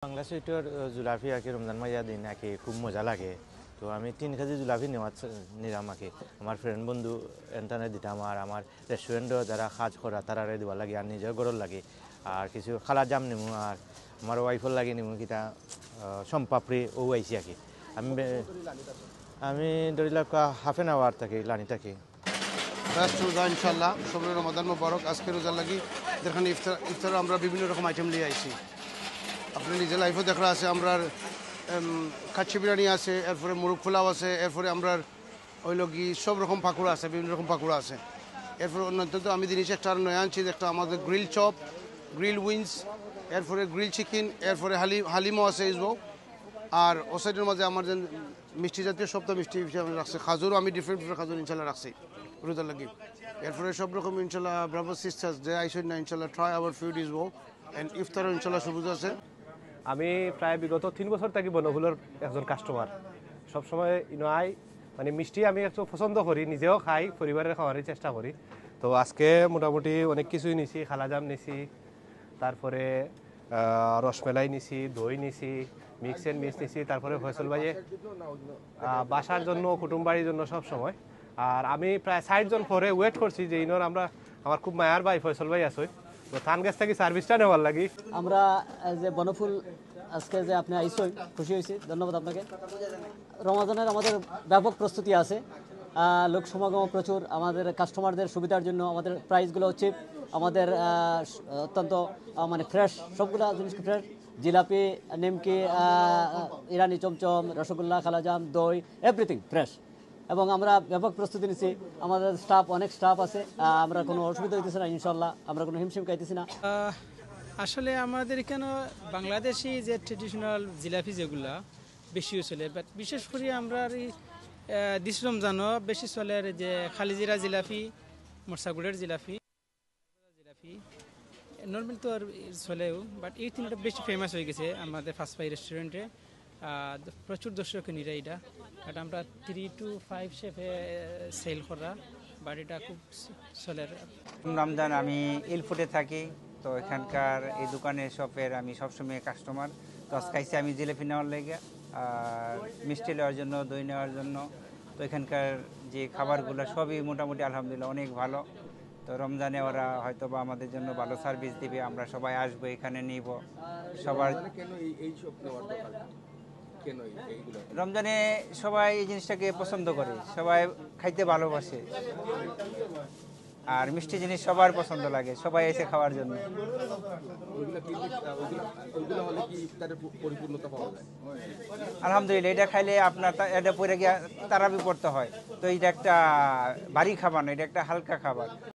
বাংলা সুইটের জুলাফি আর কি রমজান মাইয়া দিন আর কি খুব মজা লাগে। তো আমি 3 কেজি জুলাফি নিলাম আর কি আমার ফ্রেন্ড বন্ধু এনতানে দিতাম, আর আমার রেস্টুরেন্টও যারা কাজ করা তারা দেওয়ার লাগে, আর নিজের গরর লাগে, আর কিছু খালা জাম নিমু, আর আমার ওয়াইফর লাগে নিমু কিতা সম্পাপড়ি ও আইসি আর কি। আমি ধরি লাগ হাফ এন আওয়ার থাকি লানি থাকি। ফার্স্ট রোজা ইনশাল্লাহ, সবরে রমাদান মোবারক। আজকে রোজা লাগি যেখানে ইফতার আমরা বিভিন্ন রকম আইটেম নিয়ে আইছি। আপনি নিজে লাইফও দেখা আছে, আমরা কাচ্চি বিরিয়ানি আছে, এরপরে মুরগ পোলাও আছে, এরপরে আমরা ওইল কি সব রকম পাকুড়া আছে, বিভিন্ন রকম পাকুড়া আছে। এরপরে অন্যত আমি জিনিস একটা নয়া আনছি, একটা আমাদের গ্রিল চপ, গ্রিল উইংস, এরপরে গ্রিল চিকেন, এরপরে হালিমও আছে ইসবো। আর ও সাইডের মাঝে আমার যে মিষ্টি জাতীয় সব তো মিষ্টি হিসাবে রাখছে, খাজুরও আমি ডিফারেন্ট খাজুর ইনশাল্লাহ রাখছি রোজার লাগি। এরপরে সব রকম ইনশাল্লাহ ব্রাভো সিস্টার্স যে আইসেন না ইনশাল্লাহ ট্রাই আওয়ার ফুড ইসবো অ্যান্ড ইফতারও ইনশাল্লাহ সুবিধ আছে। আমি প্রায় বিগত 3 বছর থাকি বনফুলের একজন কাস্টমার। সবসময় আই মানে মিষ্টি আমি একটু পছন্দ করি, নিজেও খাই, পরিবারের খাওয়ারই চেষ্টা করি। তো আজকে মোটামুটি অনেক কিছুই নিছি, খালাজাম নিছি, তারপরে রসমেলাই নিছি, দই নিছি, মিক্স অ্যান্ড মিক্স নিছি, তারপরে ফয়সল ভাইয়ে বাসার জন্য কুটুমবাড়ির জন্য সব সময়। আর আমি প্রায় 60 জন পরে ওয়েট করছি যে আমার খুব মায়ার ভাই ফয়সল ভাই আছে, তো তান গাছ থেকে সার্ভিসটা নেওয়ার লাগি। আমরা যে বনফুল আজকে যে আপনি আইসই খুশি হয়েছি, ধন্যবাদ আপনাকে। রমাদানের আমাদের ব্যাপক প্রস্তুতি আছে, লোক সমাগম প্রচুর, আমাদের কাস্টমারদের সুবিধার জন্য আমাদের প্রাইসগুলো চিপ, আমাদের অত্যন্ত মানে ফ্রেশ, সবগুলো জিনিস ফ্রেশ। জিলাপি, নিমকি, ইরানি চমচম, রসগোল্লা, খালাজাম, দই, এভরিথিং ফ্রেশ। এবং আমরা ব্যাপক প্রস্তুতি নিচ্ছি, আমাদের অনেক স্টাফ আছে, আমরা কোনো অসুবিধা হইতেছে না ইনশাল্লাহ, আমরা কোনো হিমশিম খাইতেছি না। আসলে আমাদের এখানে বাংলাদেশি যে ট্রেডিশনাল জিলাপি যেগুলা বেশিও চলে, বাট বিশেষ করে আমরা এই দিস রমজানও বেশি চলে যে খালিজিরা জিলাপি, মরসাগুড়ের জিলাপি, নর্মাল তো আর চলেও, বাট এই তিনটা বেশি ফেমাস হয়ে গেছে আমাদের ফার্স্ট পাই রেস্টুরেন্টে। প্রচুর দর্শক নিরা এটা, বাট আমরা 3 to 5 শেফে সেল করা, বাট এটা খুব চলে। রমজান আমি ইলফুটে থাকি, তো এখানকার এই দোকানের শপের আমি সবসময় কাস্টমার। তো আজকে আইসি আমি জিলাপি নেওয়ার লেগে, আর মিষ্টি নেওয়ার জন্য, দই নেওয়ার জন্য। তো এখানকার যে খাবারগুলো সবই মোটামুটি আলহামদুলিল্লাহ অনেক ভালো। তো রমজানে ওরা হয়তো বা আমাদের জন্য ভালো সার্ভিস দিবে, আমরা সবাই আসবো এখানে নিব সবার। রমজানে সবাই এই জিনিসটাকে পছন্দ করে, সবাই খাইতে ভালোবাসে, আর মিষ্টি জিনিস সবার পছন্দ লাগে, সবাই এসে খাওয়ার জন্য। আলহামদুলিল্লাহ এটা খাইলে আপনার এটা পরে গিয়ে তারাবি পড়তে হয়, তো এটা একটা ভারী খাবার না, এটা একটা হালকা খাবার।